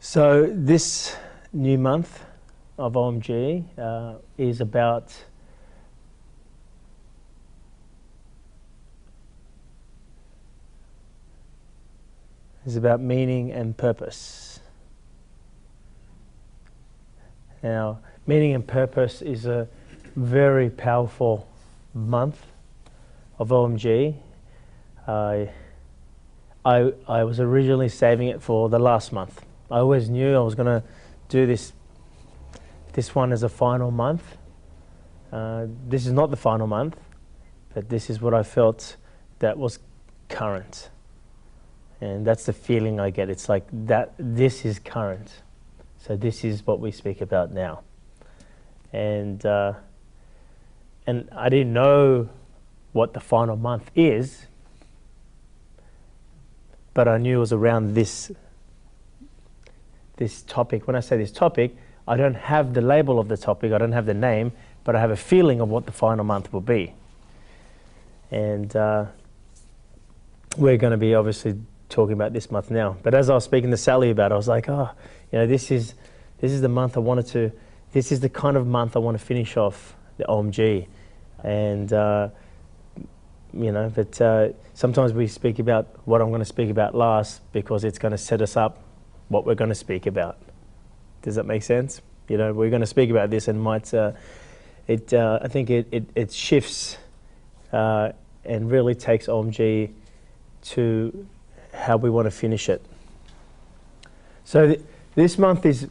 So this new month of OMG is about meaning and purpose. Now, meaning and purpose is a very powerful month of OMG. I was originally saving it for the last month. I always knew I was going to do this one as a final month. This is not the final month, but this is what I felt that was current. And that's the feeling I get. It's like that. This is current. So this is what we speak about now. And I didn't know what the final month is, but I knew it was around this topic. When I say this topic, I don't have the label of the topic, I don't have the name, but I have a feeling of what the final month will be. And we're going to be obviously talking about this month now. But as I was speaking to Sally about it, I was like, this is the month I wanted to, this is the kind of month I want to finish off the OMG. And but sometimes we speak about what I'm going to speak about last because it's going to set us up what we're going to speak about. Does that make sense? We're going to speak about this, and might I think it shifts and really takes OMG to how we want to finish it. So this month is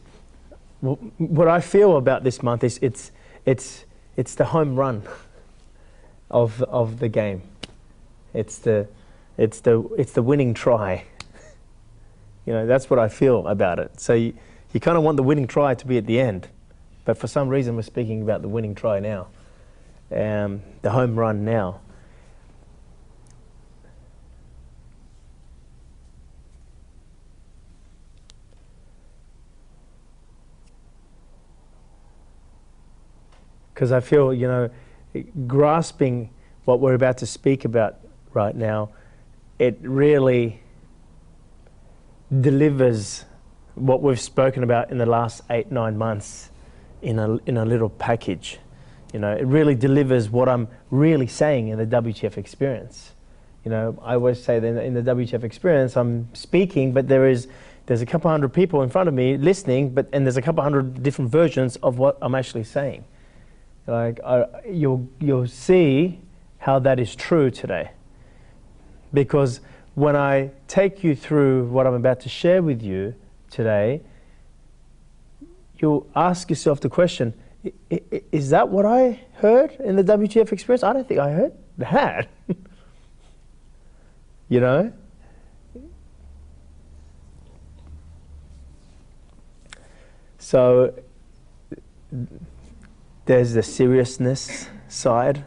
what I feel about this month is it's the home run of the game. It's the winning try. That's what I feel about it. So you kind of want the winning try to be at the end, but for some reason we're speaking about the winning try now, the home run now. Because I feel, grasping what we're about to speak about right now, it really delivers what we've spoken about in the last 8-9 months in a little package. It really delivers what I'm really saying in the WTF experience. I always say that in the WTF experience I'm speaking, but there's a couple hundred people in front of me listening, and there's a couple hundred different versions of what I'm actually saying. You'll see how that is true today, because when I take you through what I'm about to share with you today, you'll ask yourself the question, is that what I heard in the WTF experience? I don't think I heard that. So there's the seriousness side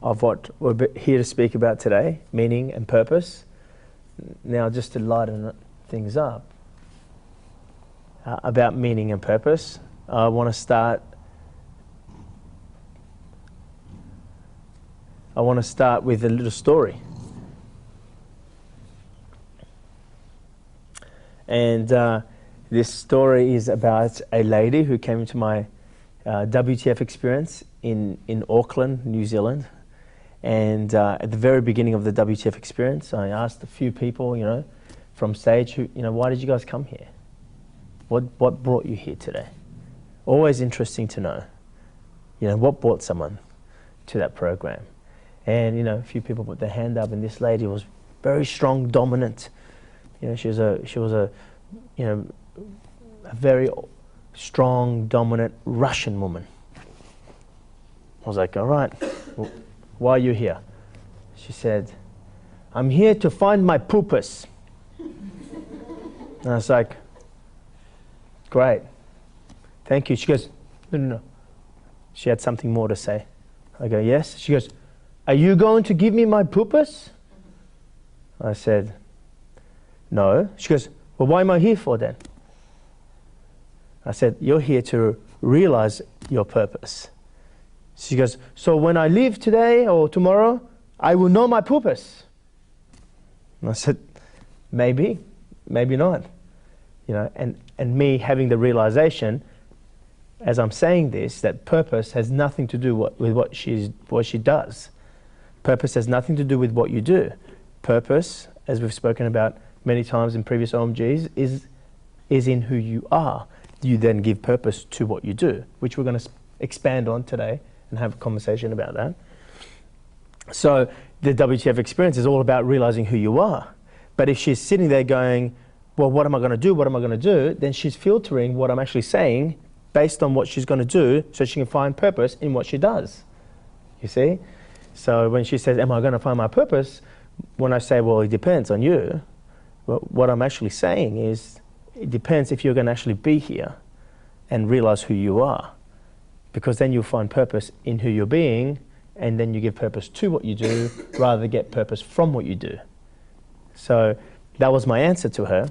of what we're here to speak about today, meaning and purpose. Now, just to lighten things up about meaning and purpose, I want to start with a little story. And this story is about a lady who came into my WTF experience in Auckland, New Zealand. And at the very beginning of the WTF experience, I asked a few people, from stage, why did you guys come here? What brought you here today? Always interesting to know, what brought someone to that program. And, a few people put their hand up, and this lady was very strong, dominant. She was a very strong, dominant Russian woman. I was like, all right, why are you here? She said, I'm here to find my pupus. And I was like, great, thank you. She goes, no. She had something more to say. I go, yes. She goes, are you going to give me my pupus? I said, no. She goes, well, why am I here for then? I said, you're here to realize your purpose. She goes, so when I leave today or tomorrow, I will know my purpose. And I said, maybe, maybe not. you know, and me having the realization as I'm saying this, that purpose has nothing to do with what she does. Purpose has nothing to do with what you do. Purpose, as we've spoken about many times in previous OMGs, is in who you are. You then give purpose to what you do, which we're going to expand on today and have a conversation about that. So the WTF experience is all about realizing who you are. But if she's sitting there going, well, what am I going to do? What am I going to do? Then she's filtering what I'm actually saying based on what she's going to do so she can find purpose in what she does. You see? So when she says, am I going to find my purpose? When I say, well, it depends on you, well, what I'm actually saying is, it depends if you're going to actually be here and realize who you are. Because then you'll find purpose in who you're being, and then you give purpose to what you do rather than get purpose from what you do. So that was my answer to her.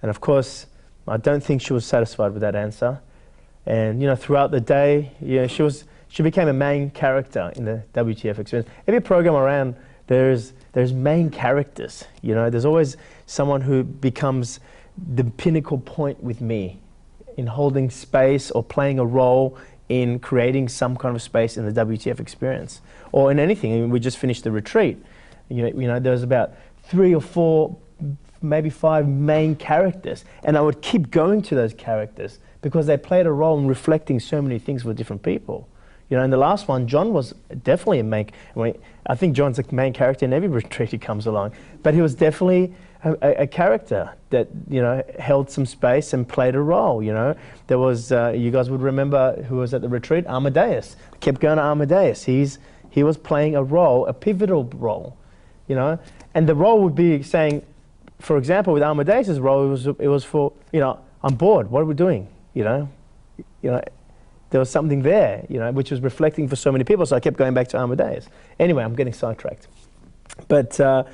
And of course, I don't think she was satisfied with that answer. And, you know, throughout the day, you know, she became a main character in the WTF experience. Every program around, there's main characters. You know, there's always someone who becomes the pinnacle point with me in holding space or playing a role in creating some kind of space in the WTF experience, or in anything. I mean, we just finished the retreat. You know, there was about 3 or 4, maybe 5 main characters, and I would keep going to those characters because they played a role in reflecting so many things for different people. You know, in the last one, John was definitely a main. I think John's a main character in every retreat he comes along, but he was definitely a character that, you know, held some space and played a role. You know, there was you guys would remember who was at the retreat, Amadeus. I kept going to Amadeus. He was playing a role, a pivotal role. You know, and the role would be saying, for example, with Amadeus' role, it was for, you know, I'm bored. What are we doing? You know, there was something there, you know, which was reflecting for so many people. So I kept going back to Amadeus. Anyway, I'm getting sidetracked. But so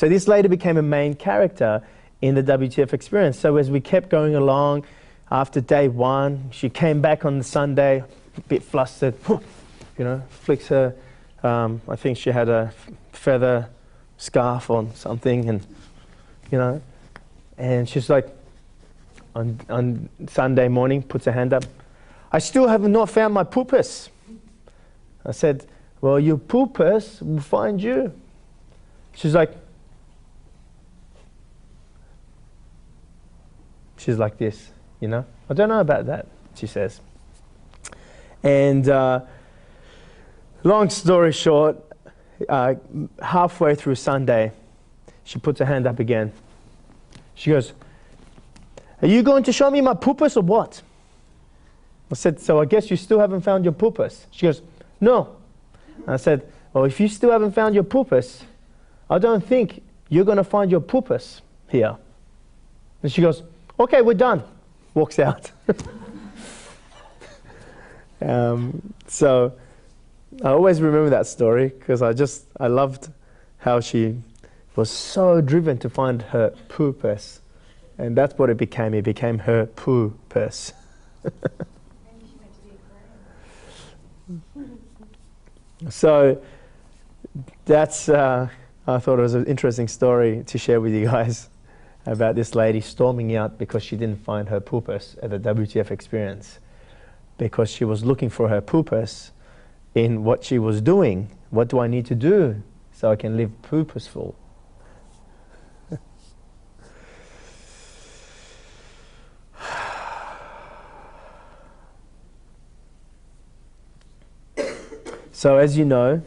this lady became a main character in the WTF experience. So as we kept going along, after day 1, she came back on the Sunday, a bit flustered, you know, flicks her, I think she had a feather scarf on something, and, you know, and she's like, on Sunday morning, puts her hand up, I still have not found my pupus. I said, well, your pupus will find you. She's like this, you know. I don't know about that, she says. And long story short, halfway through Sunday, she puts her hand up again. She goes, are you going to show me my pupus or what? I said, so I guess you still haven't found your pupus. She goes, no. I said, well, if you still haven't found your pupus, I don't think you're going to find your pupus here. And she goes, okay, we're done. Walks out. So I always remember that story because I loved how she was so driven to find her pupus. And that's what it became. It became her pupus. So that's, I thought it was an interesting story to share with you guys about this lady storming out because she didn't find her pupus at the WTF experience, because she was looking for her pupus in what she was doing. What do I need to do so I can live purposeful? So as you know,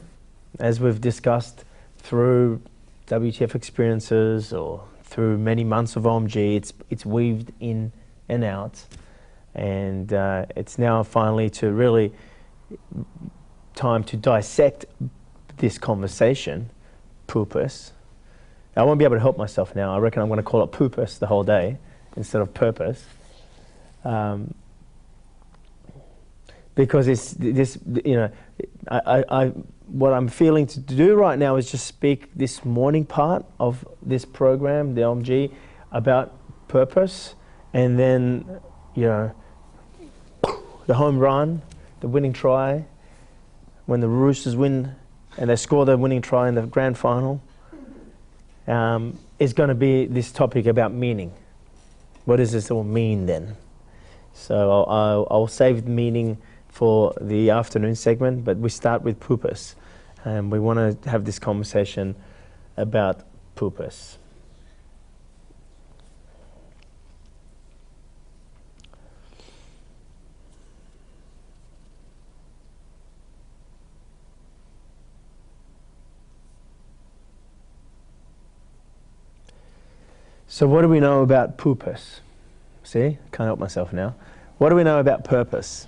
as we've discussed through WTF experiences or through many months of OMG, it's weaved in and out. And it's now finally to really time to dissect this conversation, purpose. I won't be able to help myself now. I reckon I'm going to call it purpose the whole day instead of purpose. Because it's this, you know, what I'm feeling to do right now is just speak this morning part of this program, the OMG, about purpose, and then, you know, the home run, the winning try, when the Roosters win and they score the winning try in the grand final, is going to be this topic about meaning. What does this all mean then? So I'll save the meaning for the afternoon segment, but we start with pupus. And we want to have this conversation about pupus. So what do we know about pupus? See, can't help myself now. What do we know about purpose?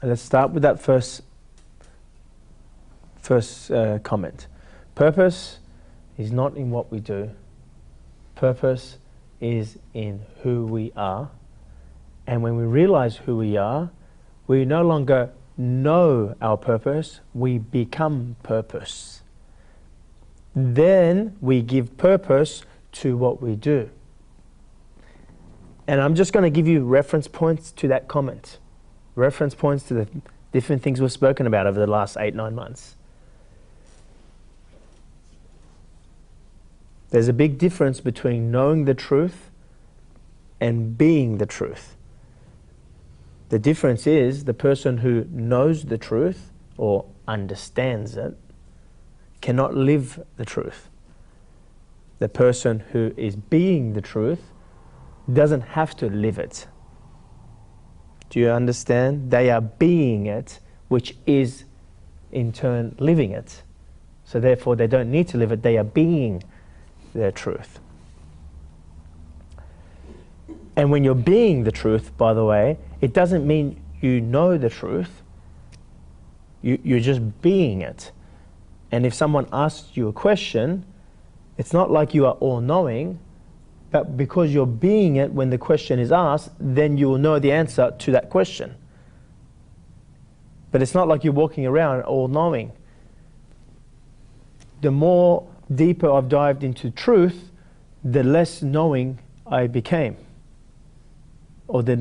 Let's start with that first comment. Purpose is not in what we do. Purpose is in who we are. And when we realize who we are, we no longer know our purpose, we become purpose. Then we give purpose to what we do. And I'm just going to give you reference points to that comment. Reference points to the different things we've spoken about over the last 8-9 months. There's a big difference between knowing the truth and being the truth. The difference is the person who knows the truth or understands it cannot live the truth. The person who is being the truth doesn't have to live it. Do you understand? They are being it, which is in turn living it. So therefore they don't need to live it, they are being their truth. And when you're being the truth, by the way, it doesn't mean you know the truth. You're just being it. And if someone asks you a question, it's not like you are all-knowing, but because you're being it when the question is asked, then you will know the answer to that question. But it's not like you're walking around all-knowing. The more deeper I've dived into truth, the less knowing I became. Or the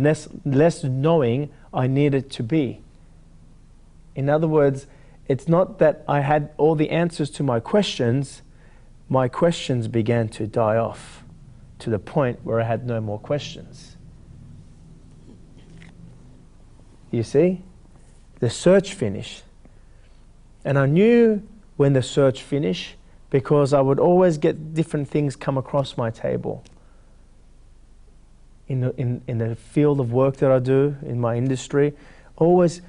less knowing I needed to be. In other words, it's not that I had all the answers to my questions began to die off to the point where I had no more questions. You see? The search finished. And I knew when the search finished because I would always get different things come across my table. In the field of work that I do, in my industry, always,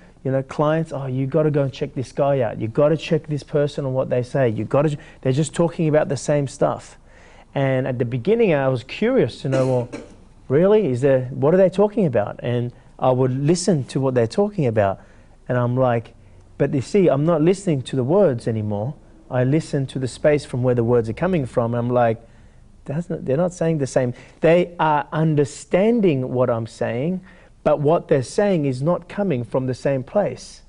clients, you got to go and check this guy out. You got to check this person on what they say. They're just talking about the same stuff. And at the beginning, I was curious to know, well, really, what are they talking about? And I would listen to what they're talking about, and I'm like, but you see, I'm not listening to the words anymore. I listen to the space from where the words are coming from. And I'm like, they're not saying the same. They are understanding what I'm saying, but what they're saying is not coming from the same place.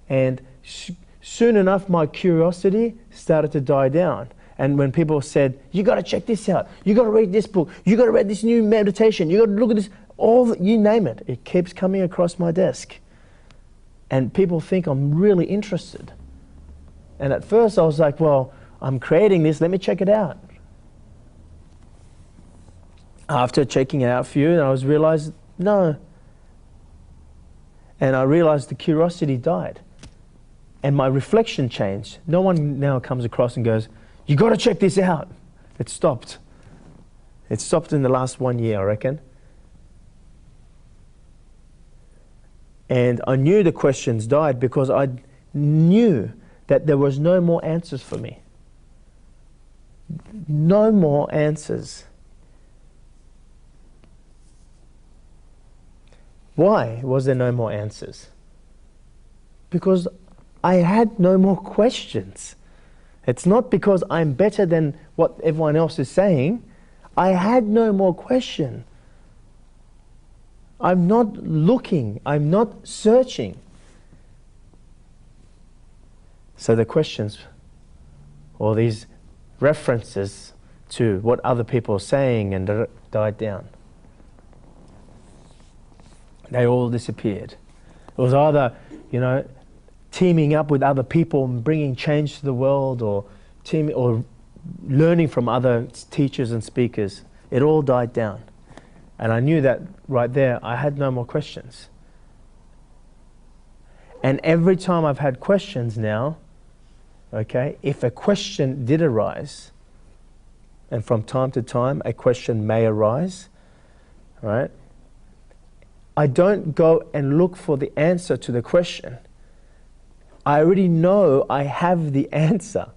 And soon enough, my curiosity started to die down. And when people said, you got to check this out, you got to read this book, you got to read this new meditation, you got to look at this, you name it, it keeps coming across my desk. And people think I'm really interested. And at first I was like, well, I'm creating this, let me check it out. After checking it out for you, I realized, no. And I realized the curiosity died. And my reflection changed. No one now comes across and goes, you got to check this out. It stopped. It stopped in the last 1 year, I reckon. And I knew the questions died because I knew that there was no more answers for me. No more answers. Why was there no more answers? Because I had no more questions. It's not because I'm better than what everyone else is saying. I had no more question. I'm not looking. I'm not searching. So the questions, or these references to what other people are saying, and died down. They all disappeared. It was either, teaming up with other people and bringing change to the world, or learning from other teachers and speakers. It all died down. And I knew that right there, I had no more questions. And every time I've had questions now, okay, if a question did arise, and from time to time a question may arise, right? I don't go and look for the answer to the question. I already know I have the answer.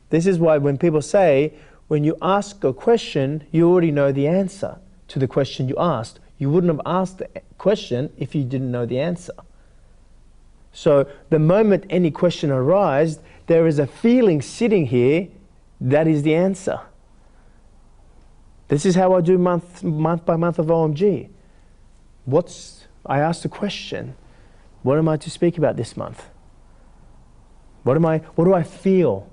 This is why when people say, when you ask a question, you already know the answer to the question you asked. You wouldn't have asked the question if you didn't know the answer. So the moment any question arises, there is a feeling sitting here that is the answer. This is how I do month by month of OMG. I ask the question, what am I to speak about this month? What do I feel?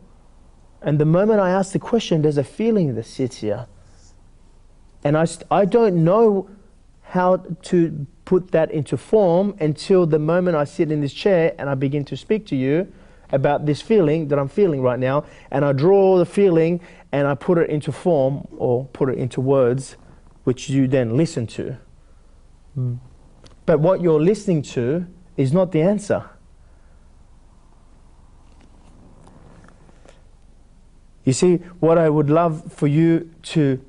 And the moment I ask the question, there's a feeling that sits here. And I don't know how to put that into form until the moment I sit in this chair and I begin to speak to you about this feeling that I'm feeling right now, and I draw the feeling and I put it into form, or put it into words, which you then listen to. But what you're listening to is not the answer. You see, what I would love for you to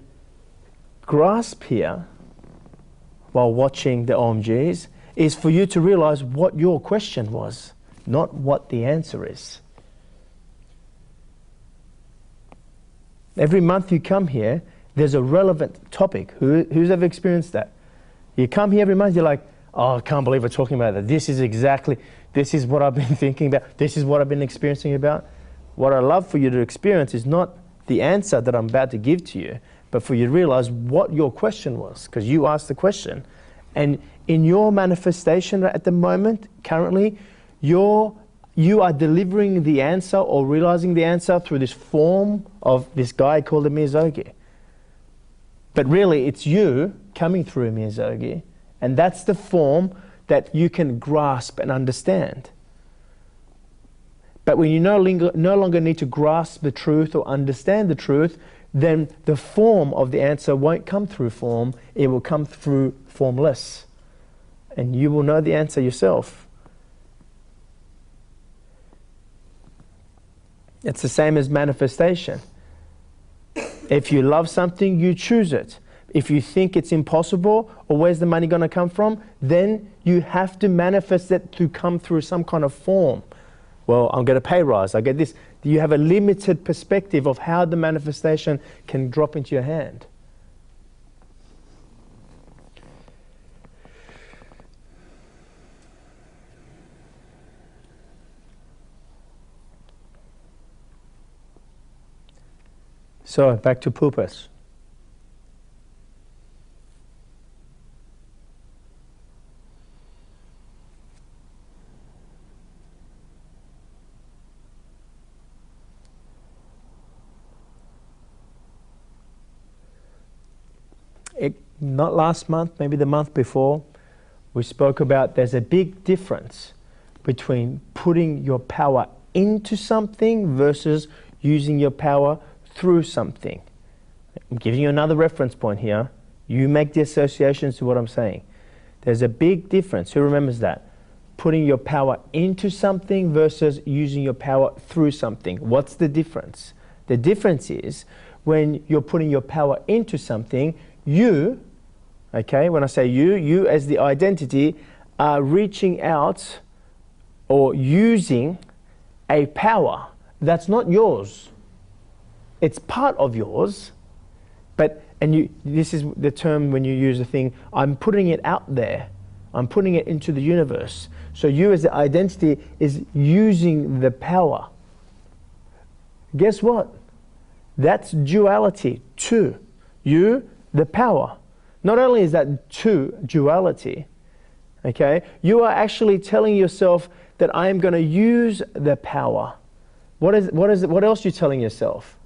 grasp here while watching the OMGs is for you to realize what your question was, not what the answer is. Every month you come here, there's a relevant topic. Who's ever experienced that? You come here every month, you're like, oh, I can't believe we're talking about that. This is what I've been thinking about. This is what I've been experiencing about. What I love for you to experience is not the answer that I'm about to give to you, but for you to realize what your question was, because you asked the question. And in your manifestation at the moment, currently, you are delivering the answer or realizing the answer through this form of this guy called a Miyazogi. But really, it's you coming through a Miyazogi, and that's the form that you can grasp and understand. But when you no longer need to grasp the truth or understand the truth, then the form of the answer won't come through form, it will come through formless. And you will know the answer yourself. It's the same as manifestation. If you love something, you choose it. If you think it's impossible, or where's the money going to come from, then you have to manifest it to come through some kind of form. Well, I'll get a pay rise, I get this. You have a limited perspective of how the manifestation can drop into your hand. So, back to pupus. Not last month, maybe the month before, we spoke about there's a big difference between putting your power into something versus using your power through something. I'm giving you another reference point here. You make the associations to what I'm saying. There's a big difference. Who remembers that? Putting your power into something versus using your power through something. What's the difference? The difference is when you're putting your power into something, you, okay, when I say you as the identity, are reaching out or using a power that's not yours. It's part of yours, but, this is the term when you use the thing, I'm putting it out there. I'm putting it into the universe. So you as the identity is using the power. Guess what? That's duality, two. You, the power. Not only is that two, duality, okay, you are actually telling yourself that I am going to use the power. What else are you telling yourself?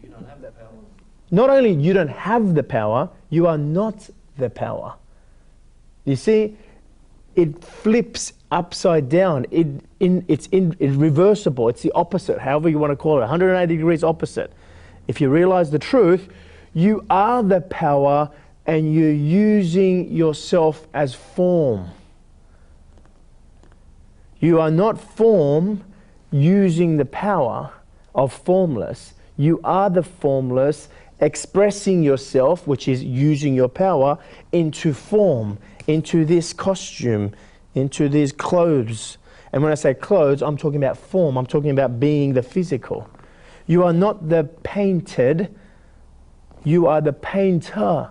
You don't have that power. Not only you don't have the power, you are not the power. You see, it flips upside down. it's reversible. It's the opposite, however you want to call it, 180 degrees opposite. If you realize the truth, you are the power and you're using yourself as form. You are not form using the power of formless. You are the formless expressing yourself, which is using your power, into form, into this costume, into these clothes. And when I say clothes, I'm talking about form. I'm talking about being the physical. You are not the painted. You are the painter,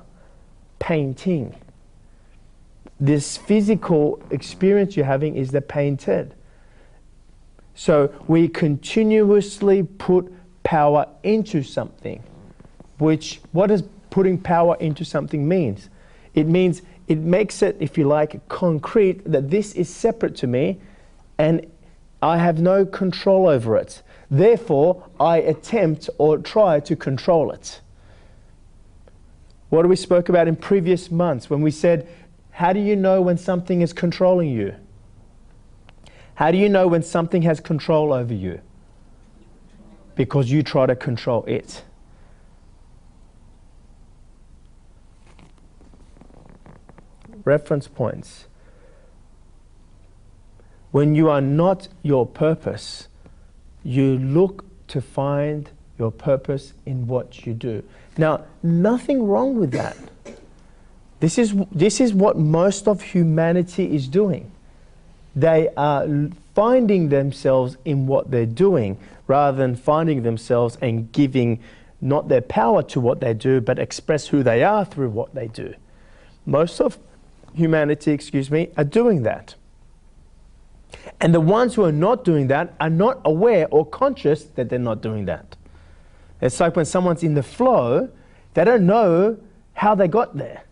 painting. This physical experience you're having is the painted. So we continuously put power into something. What does putting power into something means? It means it makes it, if you like, concrete that this is separate to me and I have no control over it. Therefore, I attempt or try to control it. What do we spoke about in previous months when we said, how do you know when something is controlling you? How do you know when something has control over you? Because you try to control it. Reference points. When you are not your purpose, you look to find your purpose in what you do. Now, nothing wrong with that. This is what most of humanity is doing. They are finding themselves in what they're doing rather than finding themselves and giving not their power to what they do, but express who they are through what they do. Most of humanity, are doing that. And the ones who are not doing that are not aware or conscious that they're not doing that. It's like when someone's in the flow, they don't know how they got there.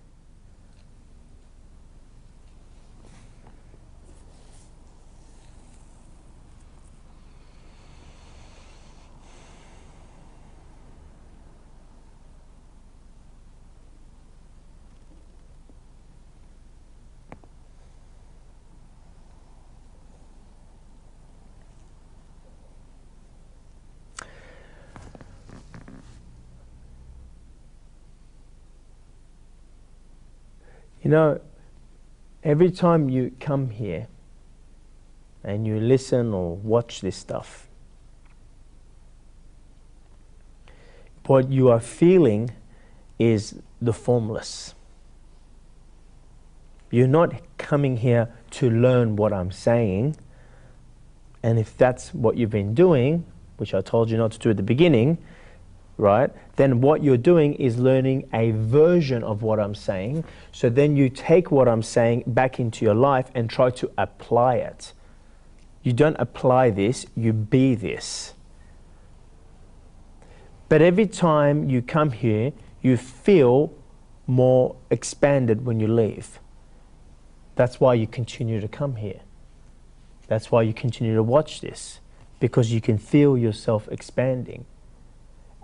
You know, every time you come here and you listen or watch this stuff, what you are feeling is the formless. You're not coming here to learn what I'm saying, and if that's what you've been doing, which I told you not to do at the beginning, right, then what you're doing is learning a version of what I'm saying. So then you take what I'm saying back into your life and try to apply it. You don't apply this, you be this. But every time you come here, you feel more expanded when you leave. That's why you continue to come here. That's why you continue to watch this, because you can feel yourself expanding.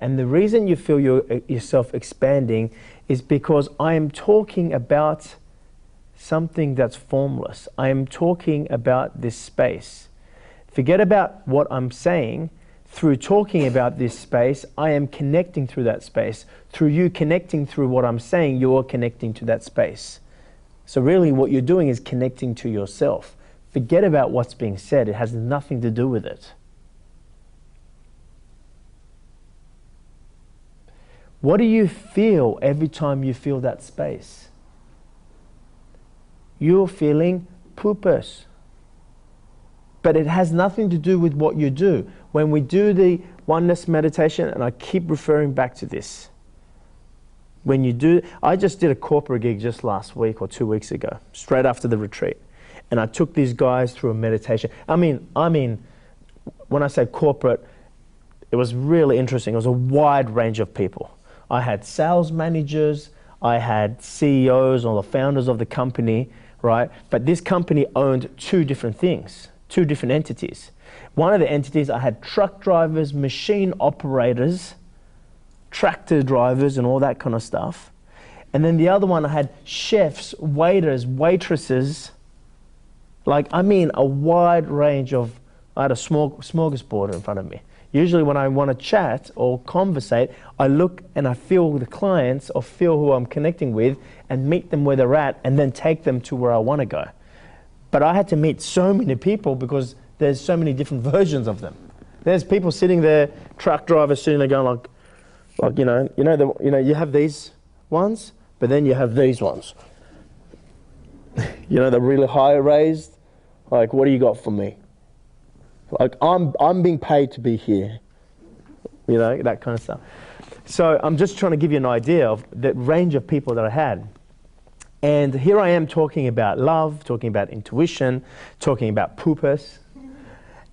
And the reason you feel yourself expanding is because I am talking about something that's formless. I am talking about this space. Forget about what I'm saying. Through talking about this space, I am connecting through that space. Through you connecting through what I'm saying, you're connecting to that space. So really what you're doing is connecting to yourself. Forget about what's being said. It has nothing to do with it. What do you feel every time you feel that space? You're feeling pupus. But it has nothing to do with what you do. When we do the oneness meditation, and I keep referring back to this, when you do, I just did a corporate gig just last week or 2 weeks ago, straight after the retreat. And I took these guys through a meditation. I mean, when I say corporate, it was really interesting. It was a wide range of people. I had sales managers, I had CEOs or the founders of the company, right? But this company owned two different things, two different entities. One of the entities, I had truck drivers, machine operators, tractor drivers and all that kind of stuff. And then the other one, I had chefs, waiters, waitresses, a wide range of I had a smorgasbord in front of me. Usually when I want to chat or conversate, I look and I feel the clients or feel who I'm connecting with and meet them where they're at and then take them to where I want to go. But I had to meet so many people because there's so many different versions of them. There's people sitting there, truck drivers sitting there going like you have these ones, but then you have these ones. The really high raised, like, what do you got for me? Like, I'm being paid to be here. That kind of stuff. So I'm just trying to give you an idea of the range of people that I had. And here I am talking about love, talking about intuition, talking about pupus.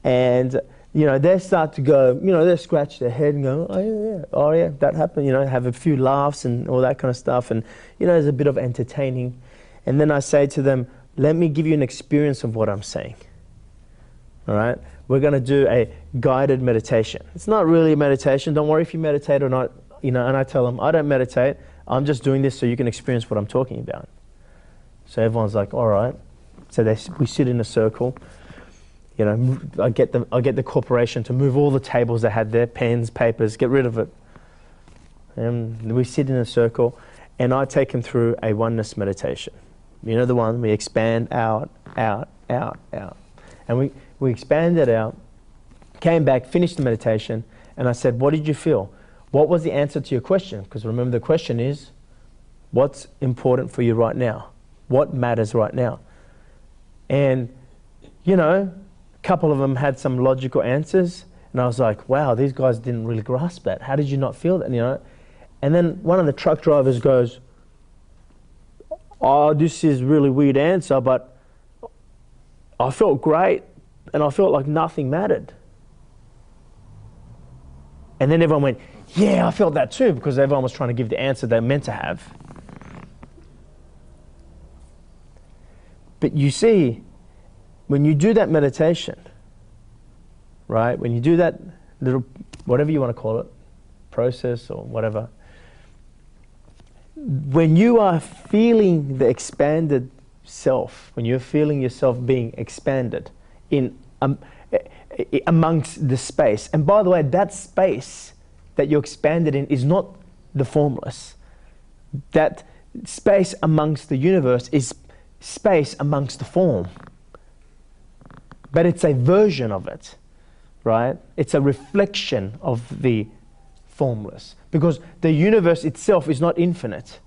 And, they start to go, they scratch their head and go, oh yeah, that happened, have a few laughs and all that kind of stuff. And, there's a bit of entertaining. And then I say to them, let me give you an experience of what I'm saying. All right? We're going to do a guided meditation. It's not really a meditation. Don't worry if you meditate or not. And I tell them, I don't meditate. I'm just doing this so you can experience what I'm talking about. So everyone's like, all right. So we sit in a circle. I get the corporation to move all the tables they had there, pens, papers, get rid of it. And we sit in a circle, and I take them through a oneness meditation. The one we expand out, out, out, out. And we expanded out, came back, finished the meditation, and I said, what did you feel? What was the answer to your question? Because remember, the question is, what's important for you right now? What matters right now? And, a couple of them had some logical answers, and I was like, wow, these guys didn't really grasp that. How did you not feel that, And then one of the truck drivers goes, oh, this is a really weird answer, but I felt great, and I felt like nothing mattered. And then everyone went, yeah, I felt that too, because everyone was trying to give the answer they meant to have. But you see, when you do that meditation, right, when you do that little, whatever you want to call it, process or whatever, when you are feeling the expanded self, when you're feeling yourself being expanded in amongst the space, and by the way, that space that you're expanded in is not the formless. That space amongst the universe is space amongst the form. But it's a version of it, right? It's a reflection of the formless. Because the universe itself is not infinite.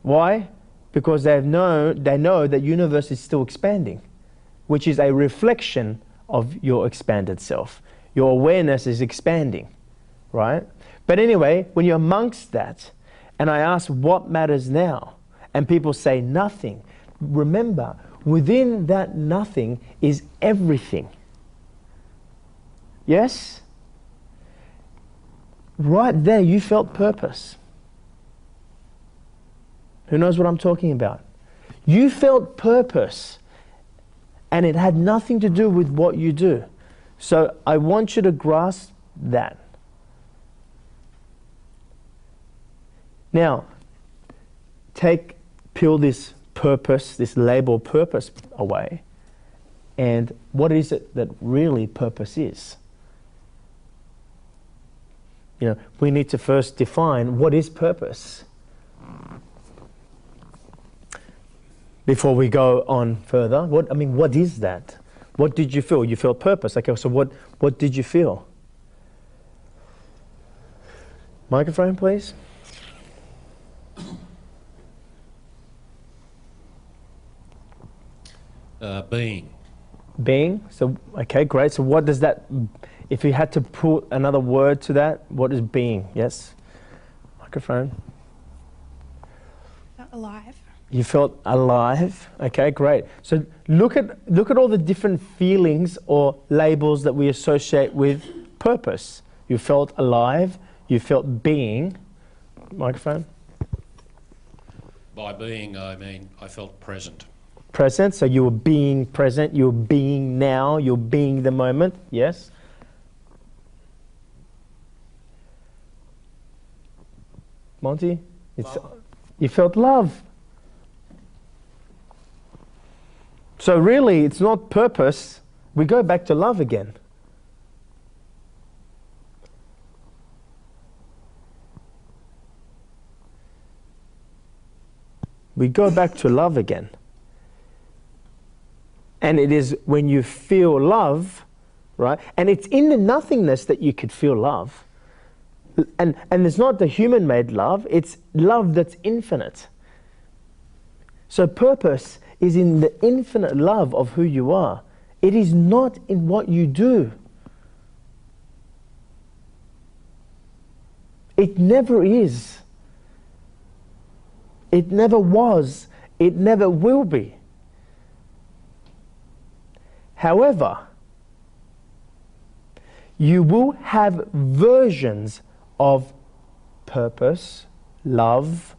Why? Because they know that universe is still expanding, which is a reflection of your expanded self. Your awareness is expanding, right? But anyway, when you're amongst that, and I ask what matters now, and people say nothing, remember, within that nothing is everything. Yes? Right there, you felt purpose. Who knows what I'm talking about? You felt purpose, and it had nothing to do with what you do. So I want you to grasp that. Now, peel this purpose, this label purpose away, and what is it that really purpose is? We need to first define what is purpose before we go on further. What is that? What did you feel? You felt purpose. Okay, so what did you feel? Microphone, please. Being. Being. So, okay, great. So what does that, if you had to put another word to that, what is being? Yes? Microphone. Alive. You felt alive. Okay, great. So look at all the different feelings or labels that we associate with purpose. You felt alive. You felt being. Microphone. By being, I mean I felt present. Present. So you were being present. You were being now. You're being the moment. Yes. Monty, you felt love. So really, it's not purpose, We go back to love again. We go back to love again. And it is when you feel love, right? And it's in the nothingness that you could feel love. And it's not the human-made love, it's love that's infinite. So purpose is in the infinite love of who you are. It is not in what you do. It never is. It never was. It never will be. However, you will have versions of purpose, love,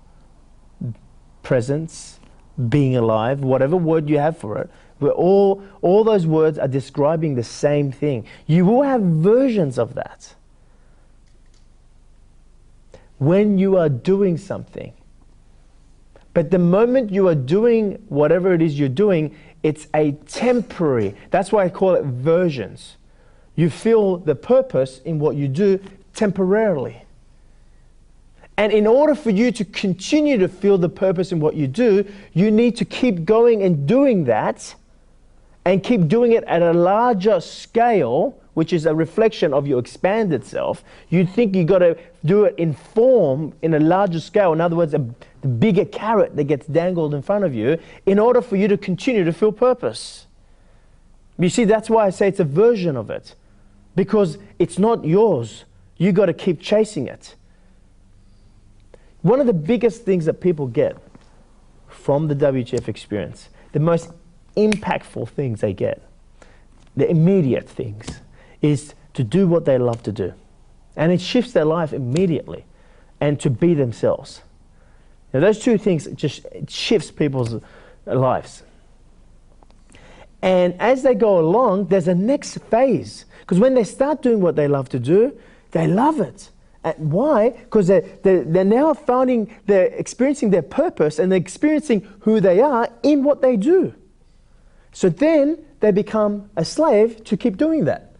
presence, being alive, whatever word you have for it. Where all those words are describing the same thing. You will have versions of that when you are doing something. But the moment you are doing whatever it is you're doing, it's a temporary. That's why I call it versions. You feel the purpose in what you do temporarily. And in order for you to continue to feel the purpose in what you do, you need to keep going and doing that, and keep doing it at a larger scale, which is a reflection of your expanded self. You think you got to do it in form, in a larger scale. In other words, the bigger carrot that gets dangled in front of you, in order for you to continue to feel purpose. You see, that's why I say it's a version of it, because it's not yours. You got to keep chasing it. One of the biggest things that people get from the WTF experience, the most impactful things they get, the immediate things, is to do what they love to do. And it shifts their life immediately, and to be themselves. Now those two things, it shifts people's lives. And as they go along, there's a next phase. Because when they start doing what they love to do, they love it. And why? Because they're now they're experiencing their purpose, and they're experiencing who they are in what they do. So then they become a slave to keep doing that.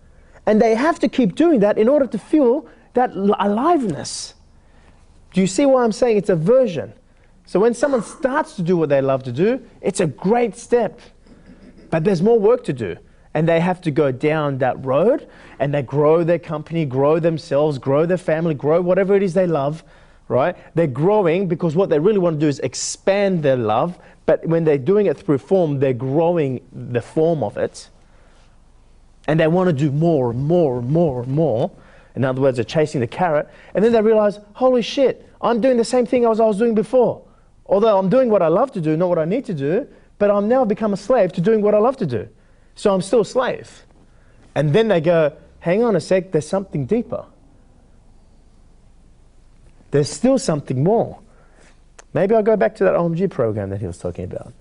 And they have to keep doing that in order to feel that aliveness. Do you see why I'm saying it's a version? So when someone starts to do what they love to do, it's a great step. But there's more work to do. And they have to go down that road, and they grow their company, grow themselves, grow their family, grow whatever it is they love, right? They're growing because what they really want to do is expand their love. But when they're doing it through form, they're growing the form of it. And they want to do more and more and more and more. In other words, they're chasing the carrot. And then they realize, holy shit, I'm doing the same thing as I was doing before. Although I'm doing what I love to do, not what I need to do, but I'm now become a slave to doing what I love to do. So I'm still a slave. And then they go, hang on a sec, there's something deeper. There's still something more. Maybe I'll go back to that OMG program that he was talking about.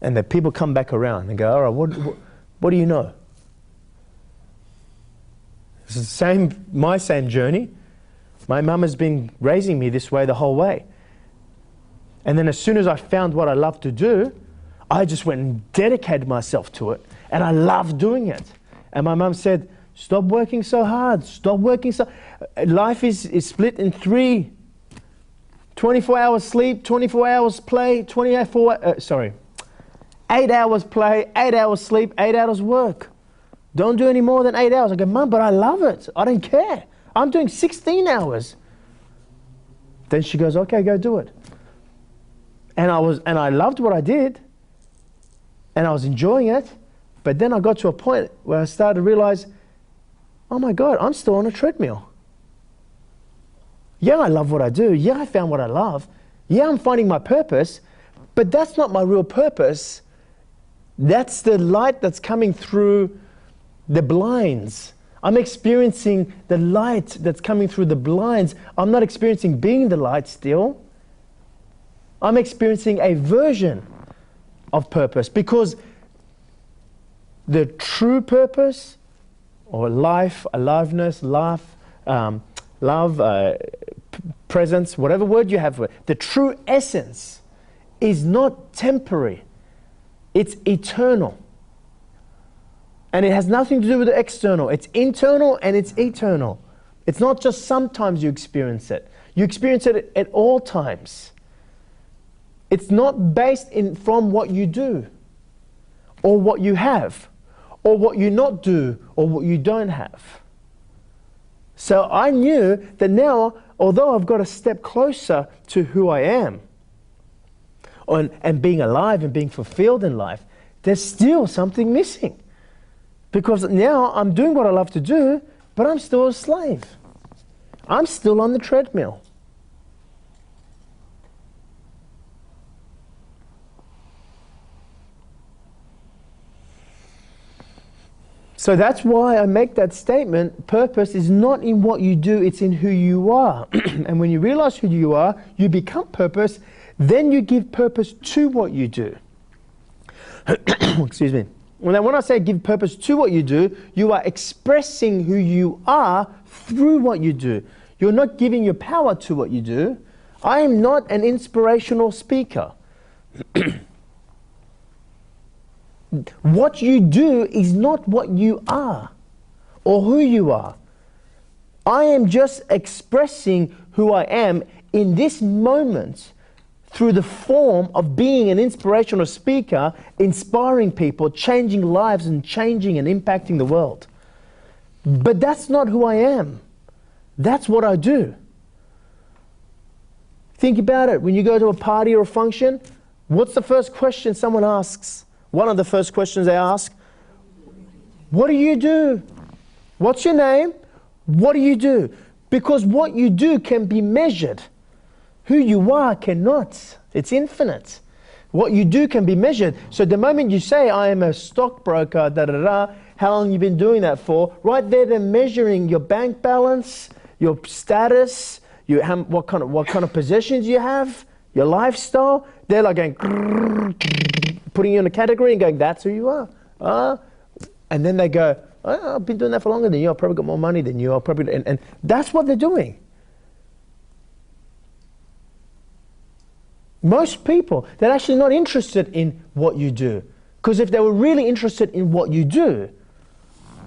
And the people come back around and go, all right, what do you know? It's the same, my same journey. My mum has been raising me this way the whole way. And then as soon as I found what I love to do, I just went and dedicated myself to it. And I loved doing it. And my mum said, stop working so hard. Stop working so... Life is split in three. 24 hours sleep, 24 hours play, 8 hours play, 8 hours sleep, 8 hours work. Don't do any more than 8 hours. I go, Mum, but I love it. I don't care. I'm doing 16 hours. Then she goes, okay, go do it. And I loved what I did. And I was enjoying it. But then I got to a point where I started to realize, oh my God, I'm still on a treadmill. Yeah, I love what I do. Yeah, I found what I love. Yeah, I'm finding my purpose. But that's not my real purpose. That's the light that's coming through the blinds. I'm experiencing the light that's coming through the blinds. I'm not experiencing being the light still. I'm experiencing a version of purpose, because the true purpose, or life, aliveness, love, presence, whatever word you have for it, the true essence is not temporary. It's eternal. And it has nothing to do with the external. It's internal and it's eternal. It's not just sometimes you experience it. You experience it at all times. It's not based from what you do, or what you have, or what you not do, or what you don't have. So I knew that now, although I've got a step closer to who I am, and being alive and being fulfilled in life, there's still something missing. Because now I'm doing what I love to do, but I'm still a slave. I'm still on the treadmill. So that's why I make that statement, purpose is not in what you do, it's in who you are. And when you realize who you are, you become purpose, then you give purpose to what you do. Excuse me. Now, when I say give purpose to what you do, you are expressing who you are through what you do. You're not giving your power to what you do. I am not an inspirational speaker. What you do is not what you are or who you are. I am just expressing who I am in this moment through the form of being an inspirational speaker, inspiring people, changing lives and changing and impacting the world. But that's not who I am. That's what I do. Think about it. When you go to a party or a function, what's the first question someone asks? One of the first questions they ask, what do you do? What's your name? What do you do? Because what you do can be measured. Who you are cannot. It's infinite. What you do can be measured. So the moment you say, I am a stockbroker, how long have you been doing that for? Right there, they're measuring your bank balance, your status, what kind of possessions you have, your lifestyle. They're like going, putting you in a category and going, that's who you are. And then they go, oh, I've been doing that for longer than you. I've probably got more money than you. And that's what they're doing. Most people, they're actually not interested in what you do. Because if they were really interested in what you do,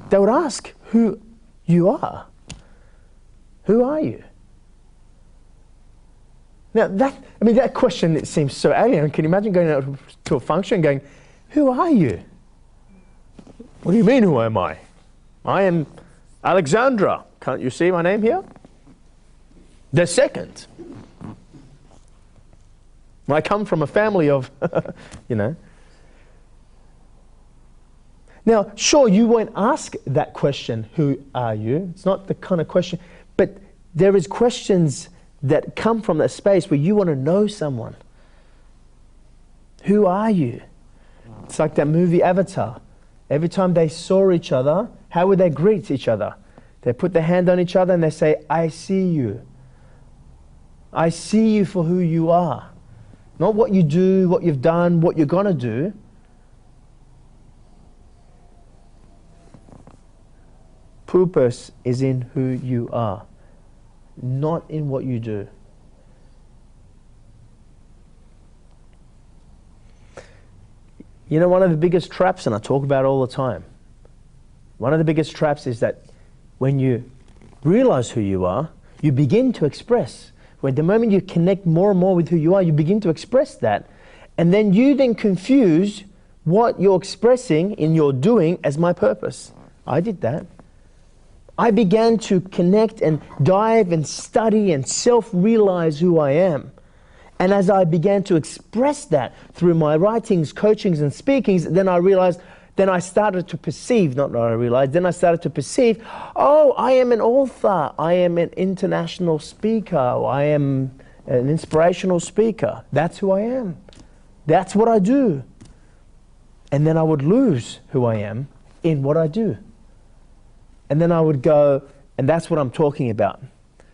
they would ask who you are. Who are you? Now that question, it seems so alien. Can you imagine going out to a function and going, who are you? What do you mean, who am I? I am Alexandra. Can't you see my name here? The second. I come from a family of, Now, sure, you won't ask that question, who are you? It's not the kind of question, but there is questions that come from that space where you want to know someone. Who are you? It's like that movie Avatar. Every time they saw each other, how would they greet each other? They put their hand on each other and they say, I see you. I see you for who you are. Not what you do, what you've done, what you're going to do. Purpose is in who you are, not in what you do. You know, one of the biggest traps, and I talk about it all the time, one of the biggest traps is that when you realize who you are, you begin to express. Where the moment you connect more and more with who you are, you begin to express that. And then you then confuse what you're expressing in your doing as my purpose. I did that. I began to connect and dive and study and self-realize who I am. And as I began to express that through my writings, coachings, and speakings, then I started to perceive, not that I realized, then I started to perceive, oh, I am an author, I am an international speaker, I am an inspirational speaker. That's who I am. That's what I do. And then I would lose who I am in what I do. And then I would go, and that's what I'm talking about.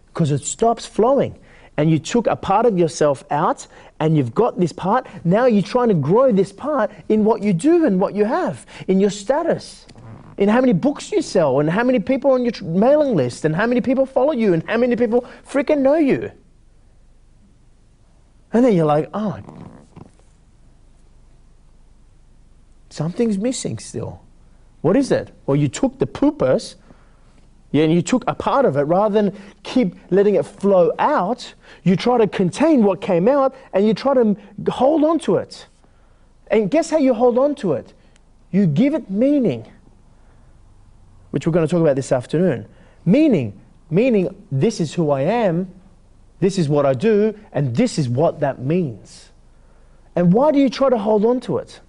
Because it stops flowing. And you took a part of yourself out, and you've got this part. Now you're trying to grow this part in what you do and what you have, in your status, in how many books you sell, and how many people on your mailing list, and how many people follow you, and how many people freaking know you. And then you're like, oh, something's missing still. What is it? Well, you took the pupus, yeah, and you took a part of it. Rather than keep letting it flow out, you try to contain what came out and you try to hold on to it. And guess how you hold on to it? You give it meaning, which we're going to talk about this afternoon. Meaning, this is who I am, this is what I do, and this is what that means. And why do you try to hold on to it?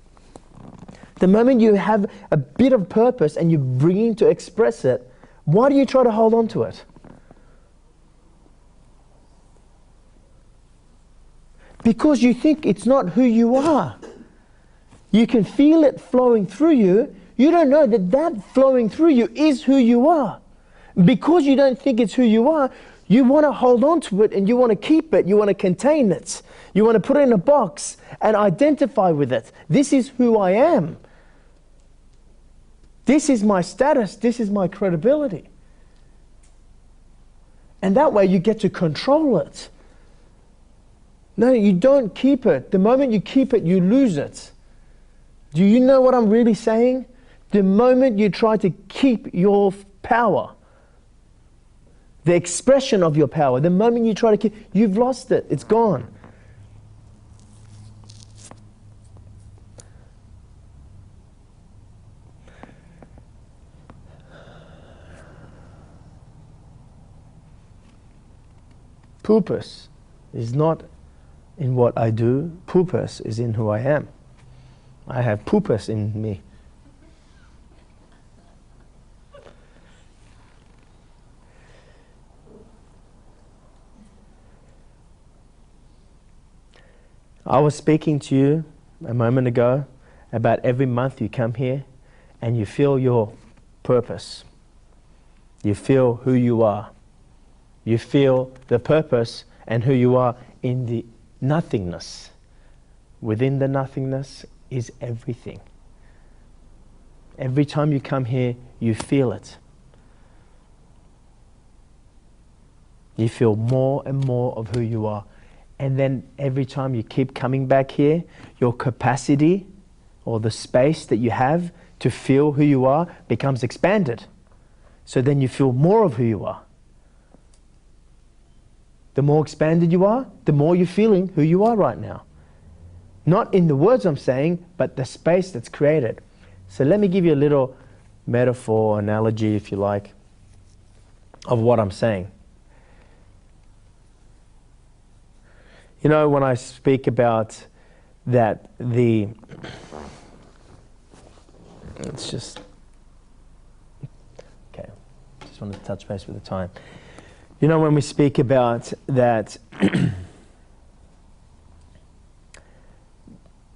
The moment you have a bit of purpose and you're bringing to express it, why do you try to hold on to it? Because you think it's not who you are. You can feel it flowing through you. You don't know that that flowing through you is who you are. Because you don't think it's who you are, you want to hold on to it and you want to keep it. You want to contain it. You want to put it in a box and identify with it. This is who I am. This is my status. This is my credibility. And that way you get to control it. No, you don't keep it. The moment you keep it, you lose it. Do you know what I'm really saying? The moment you try to keep your power, the expression of your power, the moment you try to keep, you've lost it. It's gone. Pupus is not in what I do. Pupus is in who I am. I have pupus in me. I was speaking to you a moment ago about every month you come here and you feel your purpose. You feel who you are. You feel the purpose and who you are in the nothingness. Within the nothingness is everything. Every time you come here, you feel it. You feel more and more of who you are. And then every time you keep coming back here, your capacity or the space that you have to feel who you are becomes expanded. So then you feel more of who you are. The more expanded you are, the more you're feeling who you are right now. Not in the words I'm saying, but the space that's created. So let me give you a little metaphor, analogy, if you like, of what I'm saying. You know, when I speak about that, it's just, okay, just wanted to touch base with the time. You know, when we speak about that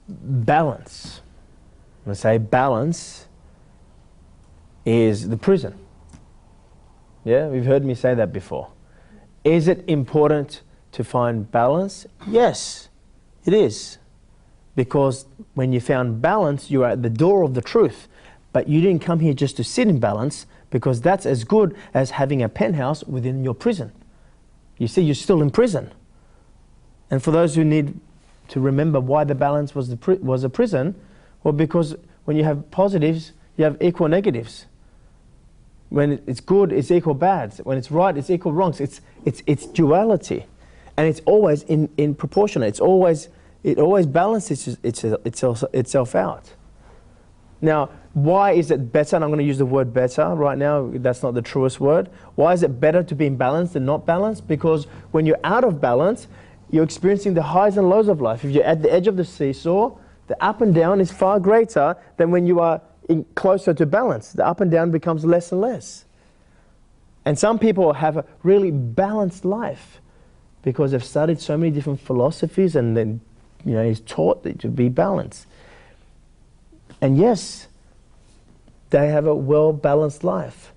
balance, let's say balance is the prison. Yeah, we've heard me say that before. Is it important to find balance? Yes, it is. Because when you found balance, you are at the door of the truth. But you didn't come here just to sit in balance, because that's as good as having a penthouse within your prison. You see, you're still in prison. And for those who need to remember why the balance was a prison, well, because when you have positives, you have equal negatives. When it's good, it's equal bad. When it's right, it's equal wrongs. It's duality. And it's always in proportion. It always balances itself out. Now, why is it better? And I'm going to use the word better right now. That's not the truest word. Why is it better to be in balance than not balanced? Because when you're out of balance, you're experiencing the highs and lows of life. If you're at the edge of the seesaw, the up and down is far greater than when you are closer to balance. The up and down becomes less and less. And some people have a really balanced life because they've studied so many different philosophies, and then, you know, he's taught that to be balanced. And yes, they have a well-balanced life,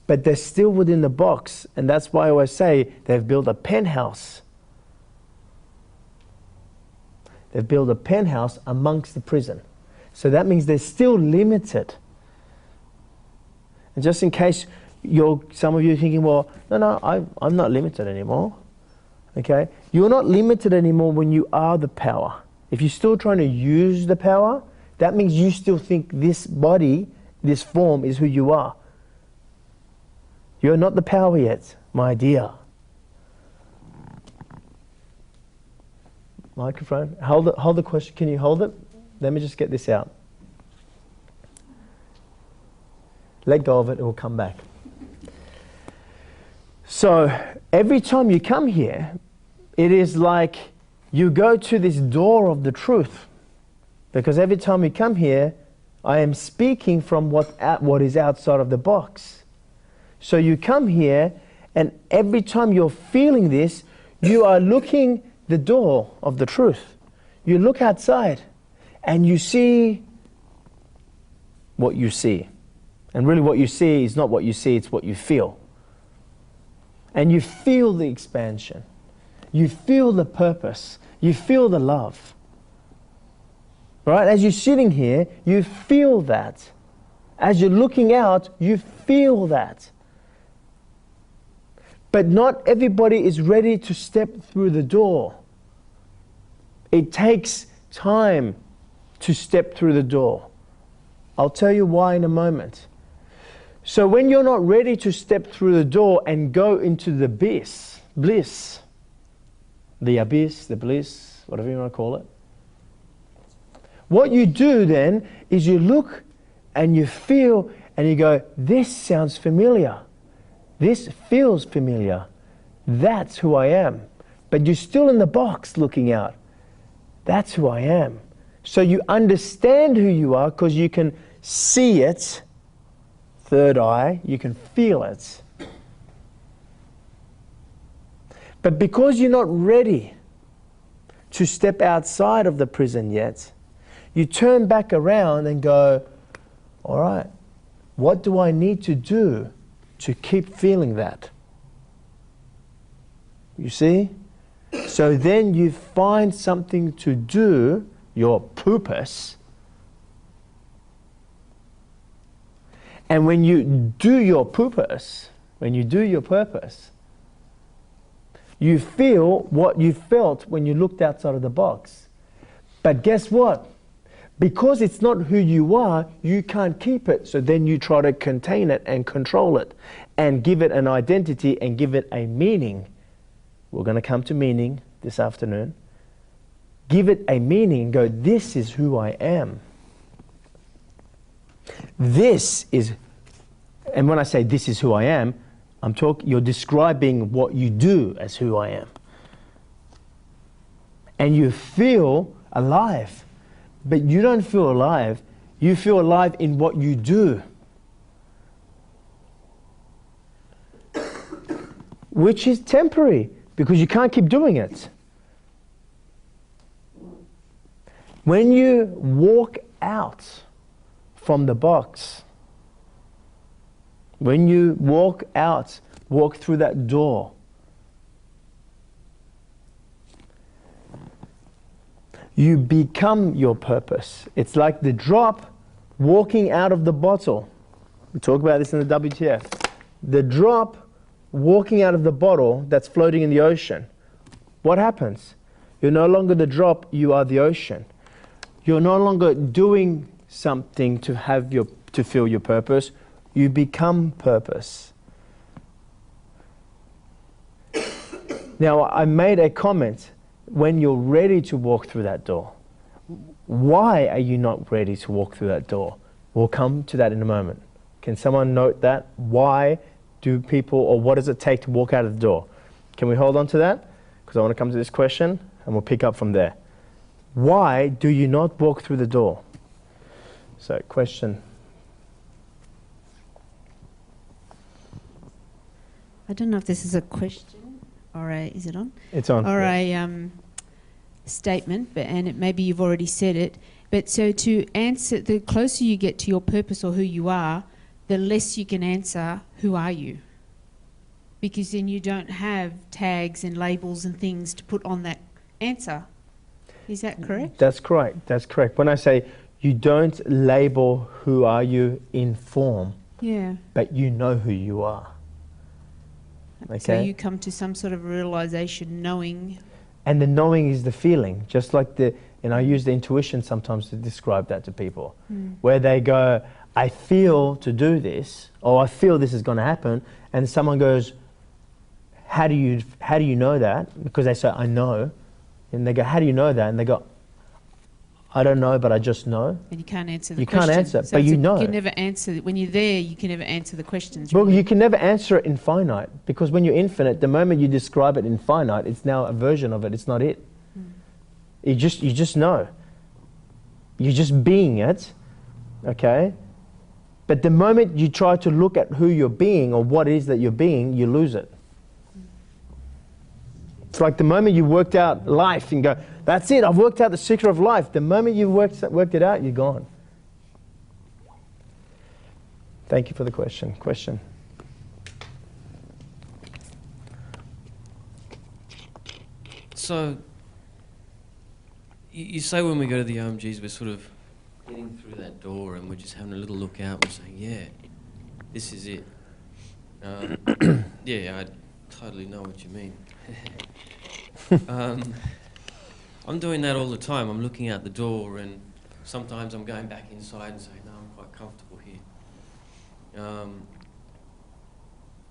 but they're still within the box. And that's why I always say they've built a penthouse. They've built a penthouse amongst the prison. So that means they're still limited. And just in case some of you are thinking, well, no, I'm not limited anymore. Okay? You're not limited anymore when you are the power. If you're still trying to use the power, that means you still think this body this form is who you are. You're not the power yet, my dear. Microphone. Hold the question. Can you hold it? Let me just get this out. Let go of it, it will come back. So every time you come here, it is like you go to this door of the truth. Because every time you come here, I am speaking from what is outside of the box. So you come here, and every time you're feeling this, you are looking the door of the truth. You look outside, and you see what you see. And really what you see is not what you see, it's what you feel. And you feel the expansion. You feel the purpose. You feel the love. Right? As you're sitting here, you feel that. As you're looking out, you feel that. But not everybody is ready to step through the door. It takes time to step through the door. I'll tell you why in a moment. So when you're not ready to step through the door and go into the bliss, the abyss, the bliss, whatever you want to call it, what you do then is you look and you feel and you go, this sounds familiar. This feels familiar. That's who I am. But you're still in the box looking out. That's who I am. So you understand who you are because you can see it, third eye, you can feel it. But because you're not ready to step outside of the prison yet, you turn back around and go, all right, what do I need to do to keep feeling that? You see? So then you find something to do, your pupus, and when you do your pupus, you feel what you felt when you looked outside of the box. But guess what? Because it's not who you are, you can't keep it. So then you try to contain it and control it and give it an identity and give it a meaning. We're going to come to meaning this afternoon. Give it a meaning and go, this is who I am. This is, and when I say this is who I am, you're describing what you do as who I am. And you feel alive. But you don't feel alive. You feel alive in what you do. Which is temporary, because you can't keep doing it. When you walk out from the box, when you walk through that door, you become your purpose. It's like the drop walking out of the bottle. We talk about this in the WTF. The drop walking out of the bottle that's floating in the ocean. What happens? You're no longer the drop, you are the ocean. You're no longer doing something to feel your purpose. You become purpose. Now, I made a comment. When you're ready to walk through that door, why are you not ready to walk through that door? We'll come to that in a moment. Can someone note that? Why do people, or what does it take to walk out of the door? Can we hold on to that? Because I want to come to this question and we'll pick up from there. Why do you not walk through the door? So, question. I don't know if this is a question or is it on? It's on. Or a statement, and maybe you've already said it. But so to answer, the closer you get to your purpose or who you are, the less you can answer, who are you? Because then you don't have tags and labels and things to put on that answer. Is that correct? That's correct. That's correct. When I say you don't label who are you in form, but you know who you are. Okay? So you come to some sort of realization, knowing. And the knowing is the feeling, just like and I use the intuition sometimes to describe that to people, where they go, I feel to do this, or I feel this is going to happen, and someone goes, how do you know that? Because they say, I know. And they go, how do you know that? And they go, I don't know, but I just know. And you can't answer the You question. can't answer, So but you you know. can never answer. When you're there, you can never answer the questions. Well, really. you can never answer it in finite, because when you're infinite, the moment you describe it in finite, it's now a version of it. It's not it. You just know. You're just being it, okay? But the moment you try to look at who you're being or what it is that you're being, you lose it. It's like the moment you worked out life and go, that's it, I've worked out the secret of life. The moment you worked it out, you're gone. Thank you for the question. So, you say when we go to the OMGs, we're sort of getting through that door and we're just having a little look out and saying, yeah, this is it. Yeah, I totally know what you mean. I'm doing that all the time. I'm looking out the door and sometimes I'm going back inside and saying, no, I'm quite comfortable here.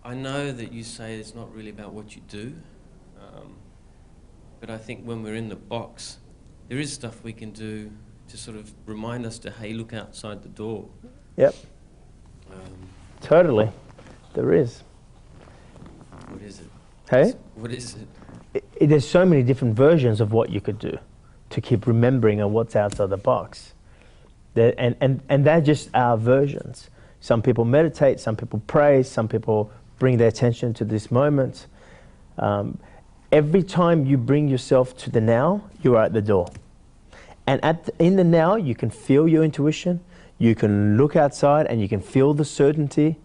I know that you say it's not really about what you do, but I think when we're in the box, there is stuff we can do to sort of remind us to, hey, look outside the door. Yep. Totally. There is. What is it? Hey? What is it? There's so many different versions of what you could do to keep remembering of what's outside the box. And they're just our versions. Some people meditate, some people pray, some people bring their attention to this moment. Every time you bring yourself to the now, you are at the door. And in the now, you can feel your intuition, you can look outside and you can feel the certainty,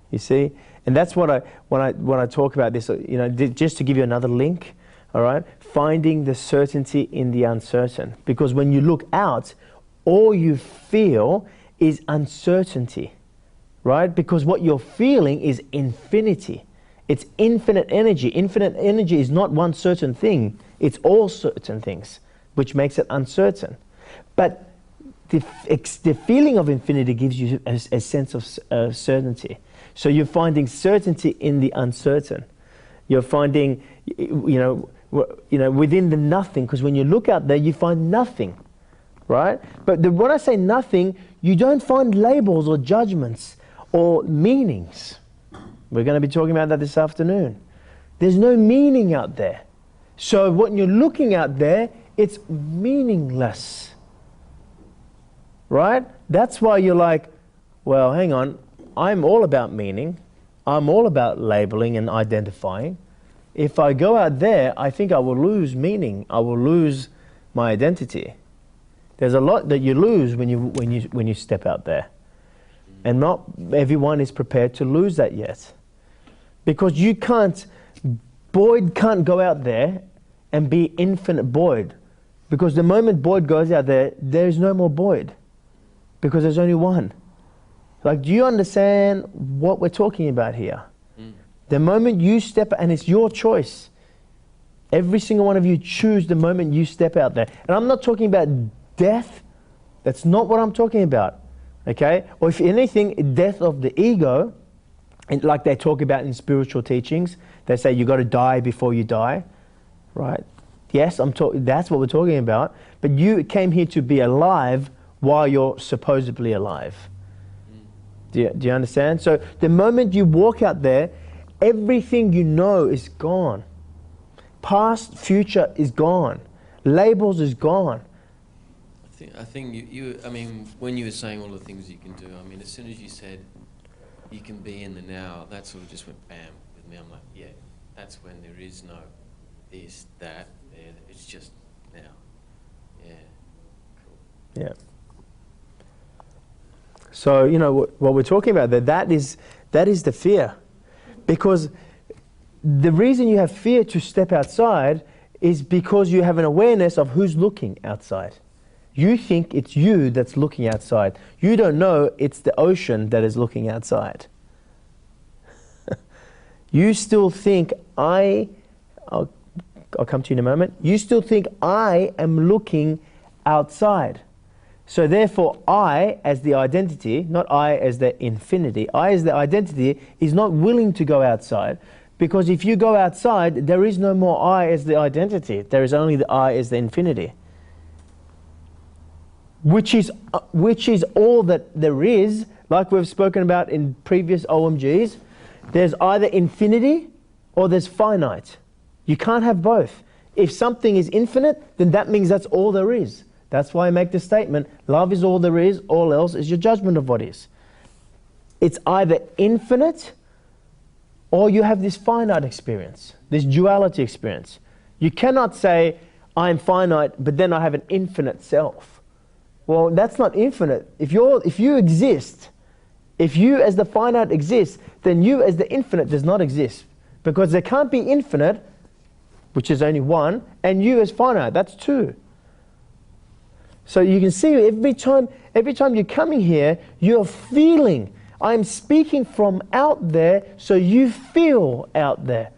you see? And that's what when I talk about this, you know, just to give you another link, all right? Finding the certainty in the uncertain. Because when you look out, all you feel is uncertainty, right? Because what you're feeling is infinity. It's infinite energy. Infinite energy is not one certain thing. It's all certain things, which makes it uncertain. But the feeling of infinity gives you a sense of certainty. So you're finding certainty in the uncertain. You're finding, you know, within the nothing, because when you look out there, you find nothing, right? But when I say nothing, you don't find labels or judgments or meanings. We're going to be talking about that this afternoon. There's no meaning out there. So when you're looking out there, it's meaningless, right? That's why you're like, well, hang on, I'm all about meaning. I'm all about labeling and identifying. If I go out there, I think I will lose meaning. I will lose my identity. There's a lot that you lose when you step out there. And not everyone is prepared to lose that yet. Because Boyd can't go out there and be infinite Boyd. Because the moment Boyd goes out there, there's no more Boyd. Because there's only one. Like, do you understand what we're talking about here? The moment you step, and it's your choice. Every single one of you choose the moment you step out there. And I'm not talking about death. That's not what I'm talking about. Okay? Or if anything, death of the ego, and like they talk about in spiritual teachings, they say you got to die before you die. Right? Yes, that's what we're talking about. But you came here to be alive while you're supposedly alive. Do you understand? So the moment you walk out there, everything you know is gone. Past, future is gone. Labels is gone. I think I mean, when you were saying all the things you can do, I mean, as soon as you said you can be in the now, that sort of just went bam with me. I'm like, yeah, that's when there is no this, that, there. It's just now. Yeah, cool. Yeah. So, you know, what we're talking about there, that is the fear. Because the reason you have fear to step outside is because you have an awareness of who's looking outside. You think it's you that's looking outside. You don't know it's the ocean that is looking outside. You still think I'll come to you in a moment. You still think I am looking outside. So therefore, I as the identity, not I as the infinity, I as the identity is not willing to go outside, because if you go outside, there is no more I as the identity. There is only the I as the infinity, which is all that there is. Like we've spoken about in previous OMGs, there's either infinity or there's finite. You can't have both. If something is infinite, then that means that's all there is. That's why I make the statement, love is all there is, all else is your judgment of what is. It's either infinite or you have this finite experience, this duality experience. You cannot say, I'm finite, but then I have an infinite self. Well, that's not infinite. If you exist, if you as the finite exists, then you as the infinite does not exist. Because there can't be infinite, which is only one, and you as finite, that's two. So you can see every time you're coming here, you're feeling. I'm speaking from out there, so you feel out there.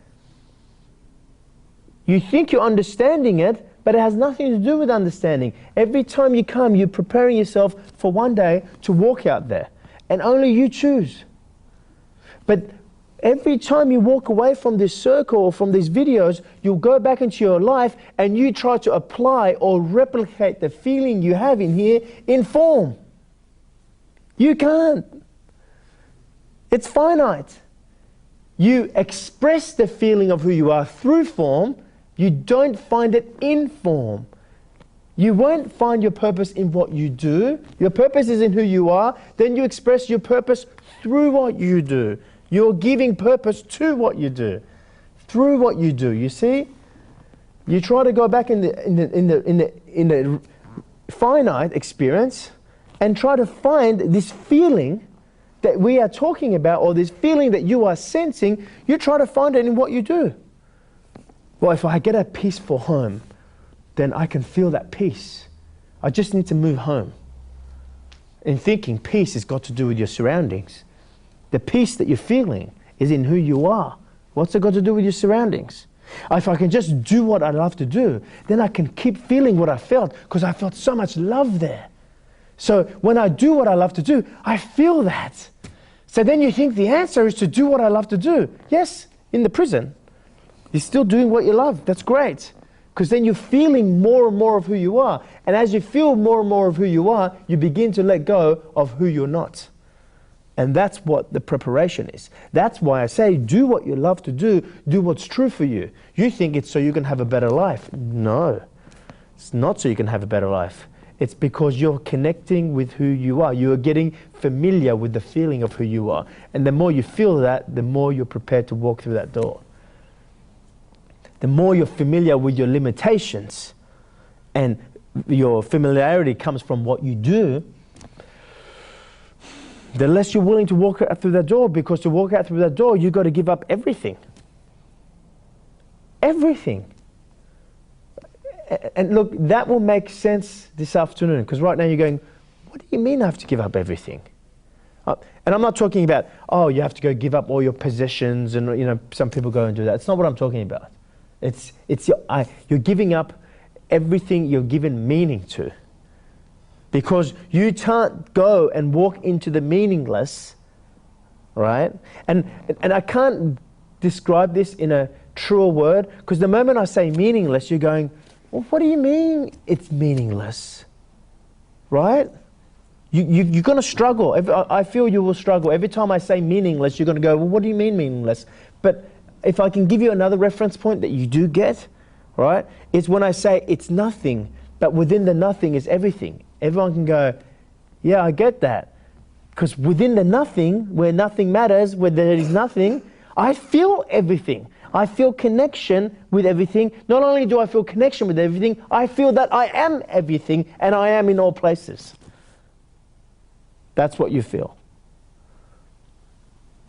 You think you're understanding it, but it has nothing to do with understanding. Every time you come, you're preparing yourself for one day to walk out there. And only you choose. But every time you walk away from this circle or from these videos, you'll go back into your life and you try to apply or replicate the feeling you have in here in form. You can't. It's finite. You express the feeling of who you are through form. You don't find it in form. You won't find your purpose in what you do. Your purpose is in who you are. Then you express your purpose through what you do. You're giving purpose to what you do, through what you do. You see, you try to go back in the finite experience and try to find this feeling that we are talking about, or this feeling that you are sensing. You try to find it in what you do. Well, if I get a peaceful home, then I can feel that peace. I just need to move home. In thinking, peace has got to do with your surroundings. The peace that you're feeling is in who you are. What's it got to do with your surroundings? If I can just do what I love to do, then I can keep feeling what I felt, because I felt so much love there. So when I do what I love to do, I feel that. So then you think the answer is to do what I love to do. Yes, in the prison, you're still doing what you love. That's great. Because then you're feeling more and more of who you are. And as you feel more and more of who you are, you begin to let go of who you're not. And that's what the preparation is. That's why I say, do what you love to do what's true for you. You think it's so you can have a better life. No, it's not so you can have a better life. It's because you're connecting with who you are. You're getting familiar with the feeling of who you are. And the more you feel that, the more you're prepared to walk through that door. The more you're familiar with your limitations, and your familiarity comes from what you do, the less you're willing to walk out through that door, because to walk out through that door, you've got to give up everything. Everything. And look, that will make sense this afternoon, because right now you're going, what do you mean I have to give up everything? And I'm not talking about, oh, you have to go give up all your possessions, and you know, some people go and do that. It's not what I'm talking about. You're giving up everything you're given meaning to. Because you can't go and walk into the meaningless, right? And I can't describe this in a truer word, because the moment I say meaningless, you're going, well, what do you mean it's meaningless? Right? You're going to struggle. I feel you will struggle. Every time I say meaningless, you're going to go, well, what do you mean meaningless? But if I can give you another reference point that you do get, right, it's when I say it's nothing, but within the nothing is everything. Everyone can go, yeah, I get that. Because within the nothing, where nothing matters, where there is nothing, I feel everything. I feel connection with everything. Not only do I feel connection with everything, I feel that I am everything, and I am in all places. That's what you feel.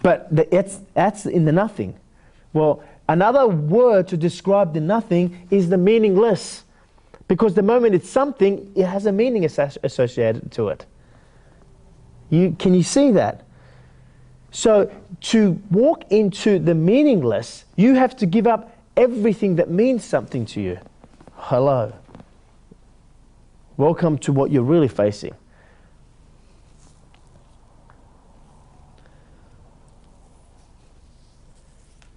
But that's in the nothing. Well, another word to describe the nothing is the meaningless. Because the moment it's something, it has a meaning associated to it. Can you see that? So to walk into the meaningless, you have to give up everything that means something to you. Hello. Welcome to what you're really facing.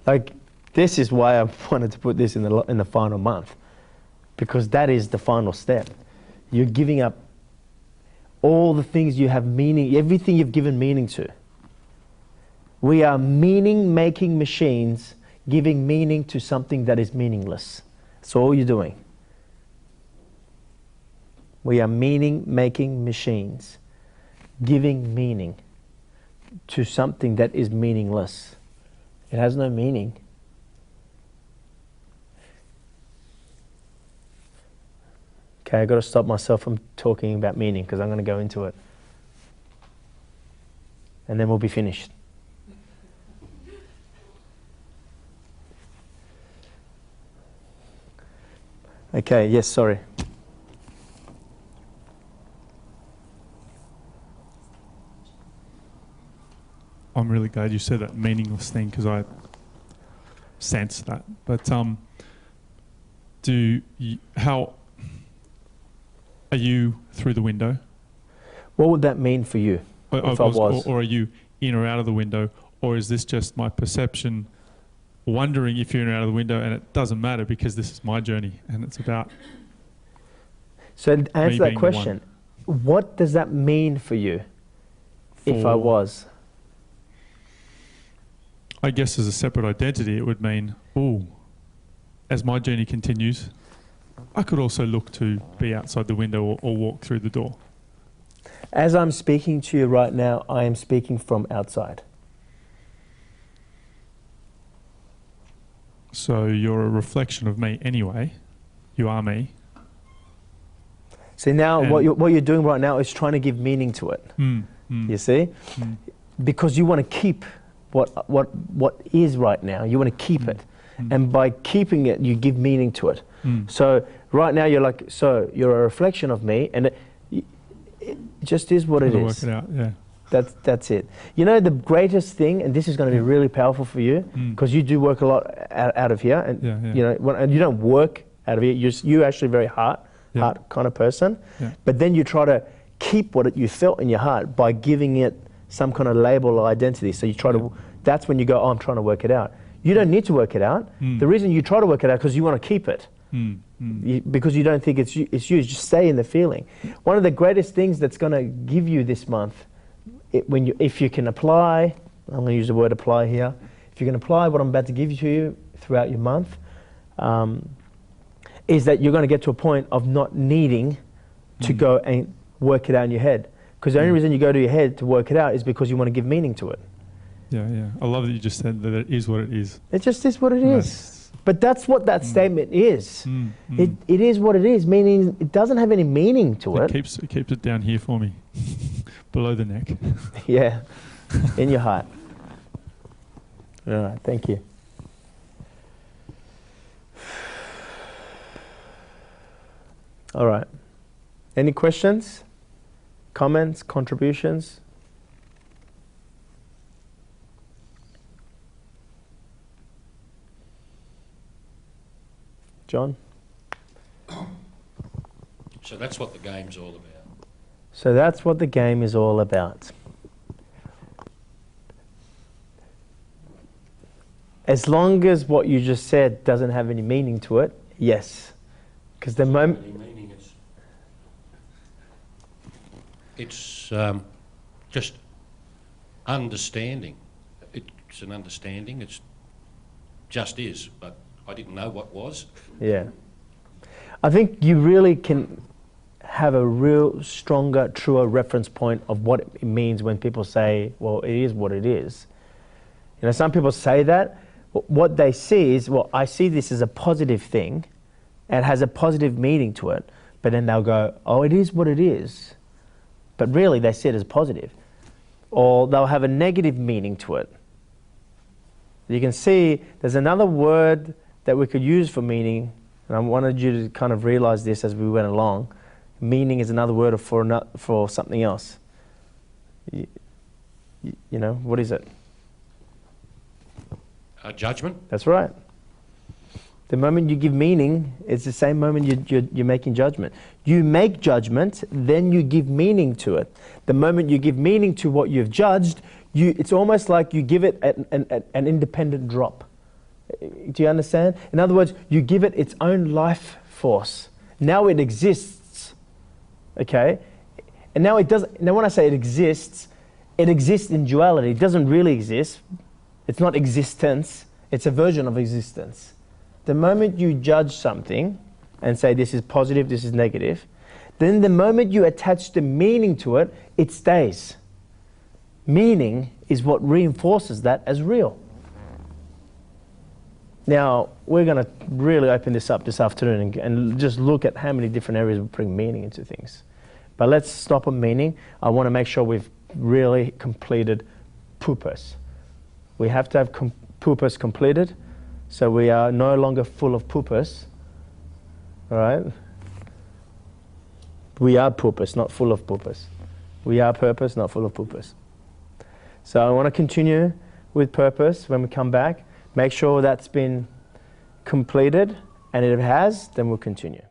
Like, this is why I wanted to put this in the final month, because that is the final step. You're giving up all the things you have meaning, everything you've given meaning to. We are meaning-making machines giving meaning to something that is meaningless. That's all you're doing. We are meaning-making machines giving meaning to something that is meaningless. It has no meaning. Okay, I've got to stop myself from talking about meaning because I'm going to go into it. And then we'll be finished. Okay, yes, sorry. I'm really glad you said that meaningless thing because I sense that. But how are you through the window? What would that mean for you if I was? Or are you in or out of the window? Or is this just my perception wondering if you're in or out of the window, and it doesn't matter because this is my journey and it's about... So answer that question. What does that mean for you if I was? I guess as a separate identity, it would mean, as my journey continues, I could also look to be outside the window or walk through the door. As I'm speaking to you right now, I am speaking from outside. So you're a reflection of me anyway. You are me. See, now what you're doing right now is trying to give meaning to it. You see? Because you want to keep what is right now. You want to keep it. And by keeping it, you give meaning to it. So right now you're like, so you're a reflection of me, and it just is what it is. Work it out, yeah. That's it. You know, the greatest thing, and this is going to be really powerful for you, because you do work a lot out of here, and you know, and you don't work out of here. You're actually very heart kind of person, but then you try to keep what you felt in your heart by giving it some kind of label or identity. So you try to. That's when you go, oh, I'm trying to work it out. You don't need to work it out. The reason you try to work it out because you want to keep it. Because you don't think it's you. Just stay in the feeling. One of the greatest things that's going to give you this month, if you can apply, I'm going to use the word apply here. If you can apply what I'm about to give to you throughout your month, is that you're going to get to a point of not needing to go and work it out in your head. Because the only reason you go to your head to work it out is because you want to give meaning to it. Yeah. I love that you just said that it is what it is. It just is what it is. But that's what that statement is. It is what it is, meaning it doesn't have any meaning to it. It keeps it down here for me, below the neck. Yeah, in your heart. All right, thank you. All right. Any questions, comments, contributions? John? So that's what the game's all about. So that's what the game is all about. As long as what you just said doesn't have any meaning to it, yes. Because the moment... It's just understanding. It's an understanding. It's just is, but I didn't know what was. Yeah. I think you really can have a real stronger, truer reference point of what it means when people say, well, it is what it is. You know, some people say that. What they see is, well, I see this as a positive thing and has a positive meaning to it, but then they'll go, oh, it is what it is. But really, they see it as positive. Or they'll have a negative meaning to it. You can see there's another word that we could use for meaning, and I wanted you to kind of realize this as we went along. Meaning is another word for something else. You know, what is it? Judgment. That's right. The moment you give meaning, it's the same moment you're making judgment. You make judgment, then you give meaning to it. The moment you give meaning to what you've judged, it's almost like you give it an independent drop. Do you understand? In other words, you give it its own life force. Now it exists. Okay? And now it doesn't. Now when I say it exists in duality. It doesn't really exist. It's not existence. It's a version of existence. The moment you judge something and say this is positive, this is negative, then the moment you attach the meaning to it, it stays. Meaning is what reinforces that as real. Now, we're going to really open this up this afternoon and just look at how many different areas we bring meaning into things. But let's stop on meaning. I want to make sure we've really completed pupus. We have to have pupus completed, so we are no longer full of pupus. All right? We are pupus, not full of pupus. We are purpose, not full of pupus. So I want to continue with purpose when we come back. Make sure that's been completed, and if it has, then we'll continue.